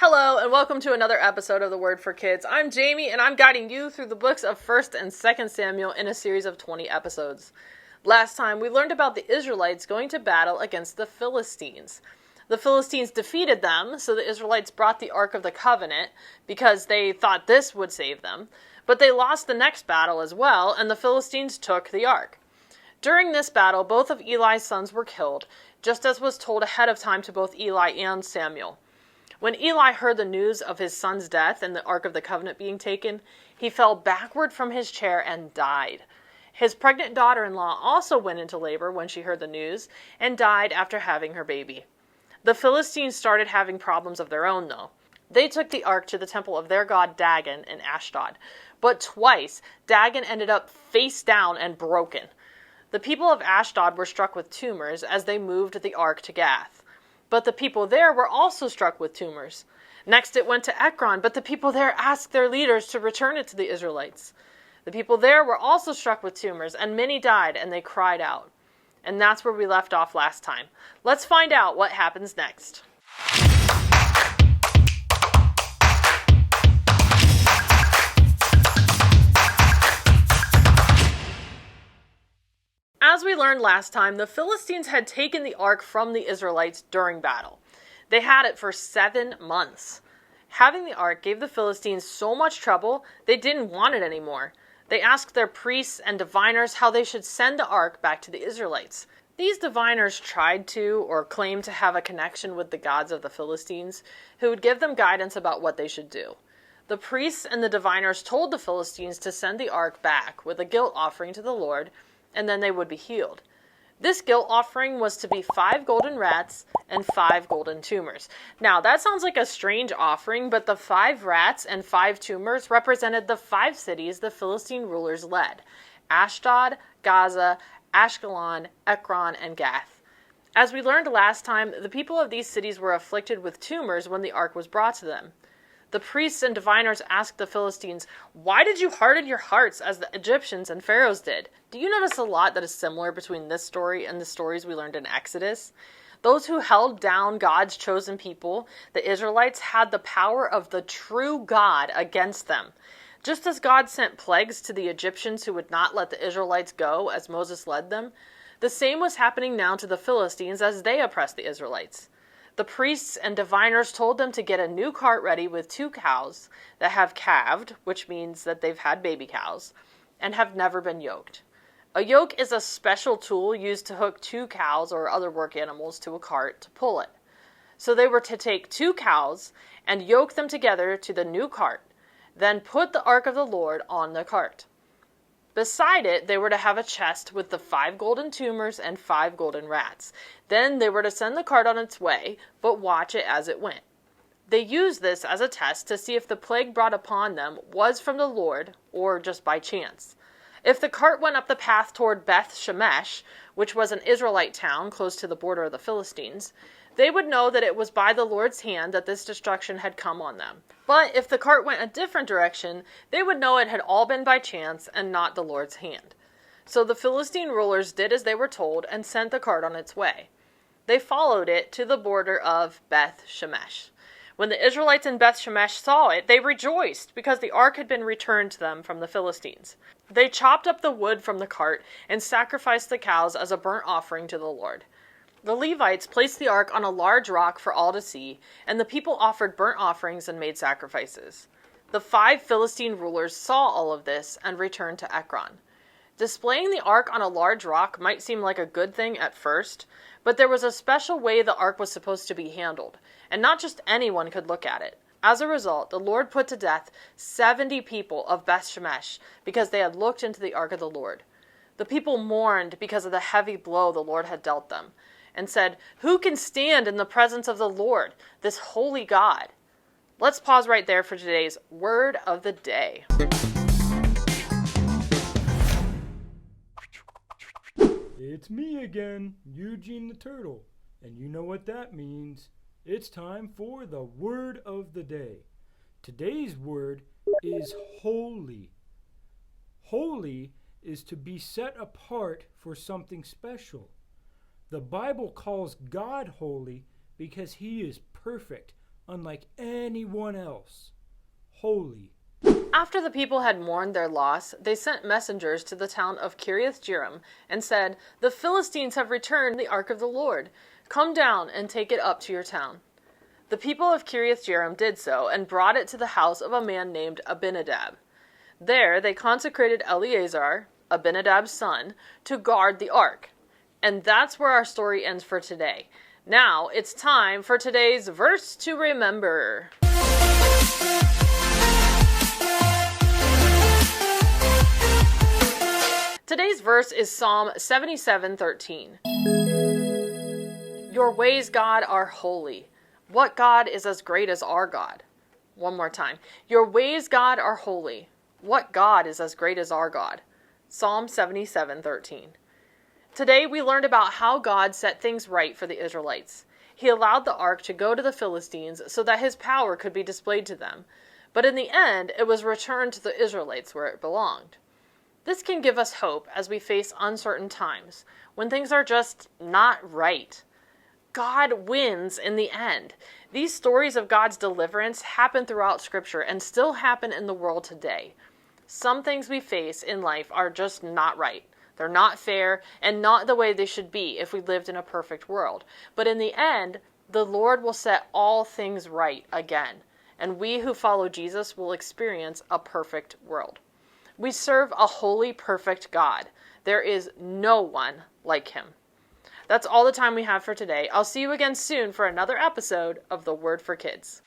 Hello, and welcome to another episode of The Word for Kids. I'm Jaymie, and I'm guiding you through the books of 1st and 2nd Samuel in a series of 20 episodes. Last time, we learned about the Israelites going to battle against the Philistines. The Philistines defeated them, so the Israelites brought the Ark of the Covenant because they thought this would save them. But they lost the next battle as well, and the Philistines took the Ark. During this battle, both of Eli's sons were killed, just as was told ahead of time to both Eli and Samuel. When Eli heard the news of his son's death and the Ark of the Covenant being taken, he fell backward from his chair and died. His pregnant daughter-in-law also went into labor when she heard the news and died after having her baby. The Philistines started having problems of their own, though. They took the ark to the temple of their god Dagon in Ashdod, but twice Dagon ended up face down and broken. The people of Ashdod were struck with tumors as they moved the ark to Gath. But the people there were also struck with tumors. Next it went to Ekron, but the people there asked their leaders to return it to the Israelites. The people there were also struck with tumors, and many died, and they cried out. And that's where we left off last time. Let's find out what happens next. As we learned last time, the Philistines had taken the ark from the Israelites during battle. They had it for 7 months. Having the ark gave the Philistines so much trouble, they didn't want it anymore. They asked their priests and diviners how they should send the ark back to the Israelites. These diviners tried to, or claimed to have a connection with the gods of the Philistines, who would give them guidance about what they should do. The priests and the diviners told the Philistines to send the ark back with a guilt offering to the Lord, and then they would be healed. This guilt offering was to be 5 golden rats and 5 golden tumors. Now, that sounds like a strange offering, but the 5 rats and 5 tumors represented the 5 cities the Philistine rulers led: Ashdod, Gaza, Ashkelon, Ekron, and Gath. As we learned last time, the people of these cities were afflicted with tumors when the ark was brought to them. The priests and diviners asked the Philistines, "Why did you harden your hearts as the Egyptians and Pharaohs did?" Do you notice a lot that is similar between this story and the stories we learned in Exodus? Those who held down God's chosen people, the Israelites, had the power of the true God against them. Just as God sent plagues to the Egyptians who would not let the Israelites go as Moses led them, the same was happening now to the Philistines as they oppressed the Israelites. The priests and diviners told them to get a new cart ready with 2 cows that have calved, which means that they've had baby cows, and have never been yoked. A yoke is a special tool used to hook 2 cows or other work animals to a cart to pull it. So they were to take 2 cows and yoke them together to the new cart, then put the ark of the Lord on the cart. Beside it, they were to have a chest with the 5 golden tumors and 5 golden rats. Then they were to send the cart on its way, but watch it as it went. They used this as a test to see if the plague brought upon them was from the Lord or just by chance. If the cart went up the path toward Beth Shemesh, which was an Israelite town close to the border of the Philistines, they would know that it was by the Lord's hand that this destruction had come on them. But if the cart went a different direction, they would know it had all been by chance and not the Lord's hand. So the Philistine rulers did as they were told and sent the cart on its way. They followed it to the border of Beth Shemesh. When the Israelites in Beth Shemesh saw it, they rejoiced because the ark had been returned to them from the Philistines. They chopped up the wood from the cart and sacrificed the cows as a burnt offering to the Lord. The Levites placed the ark on a large rock for all to see, and the people offered burnt offerings and made sacrifices. The 5 Philistine rulers saw all of this and returned to Ekron. Displaying the ark on a large rock might seem like a good thing at first, but there was a special way the ark was supposed to be handled, and not just anyone could look at it. As a result, the Lord put to death 70 people of Beth Shemesh because they had looked into the ark of the Lord. The people mourned because of the heavy blow the Lord had dealt them, and said, "Who can stand in the presence of the Lord, this holy God?" Let's pause right there for today's Word of the Day. It's me again, Eugene the Turtle, and you know what that means. It's time for the Word of the Day. Today's word is holy. Holy is to be set apart for something special. The Bible calls God holy because he is perfect, unlike anyone else. Holy. After the people had mourned their loss, they sent messengers to the town of Kiriath-Jearim and said, "The Philistines have returned the ark of the Lord. Come down and take it up to your town." The people of Kiriath-Jearim did so and brought it to the house of a man named Abinadab. There they consecrated Eleazar, Abinadab's son, to guard the ark. And that's where our story ends for today. Now it's time for today's verse to remember. Today's verse is Psalm 77:13. Your ways, God, are holy. What God is as great as our God? One more time. Your ways, God, are holy. What God is as great as our God? Psalm 77:13. Today we learned about how God set things right for the Israelites. He allowed the ark to go to the Philistines so that his power could be displayed to them. But in the end, it was returned to the Israelites where it belonged. This can give us hope as we face uncertain times, when things are just not right. God wins in the end. These stories of God's deliverance happen throughout Scripture and still happen in the world today. Some things we face in life are just not right. They're not fair and not the way they should be if we lived in a perfect world. But in the end, the Lord will set all things right again, and we who follow Jesus will experience a perfect world. We serve a holy, perfect God. There is no one like him. That's all the time we have for today. I'll see you again soon for another episode of The Word for Kids.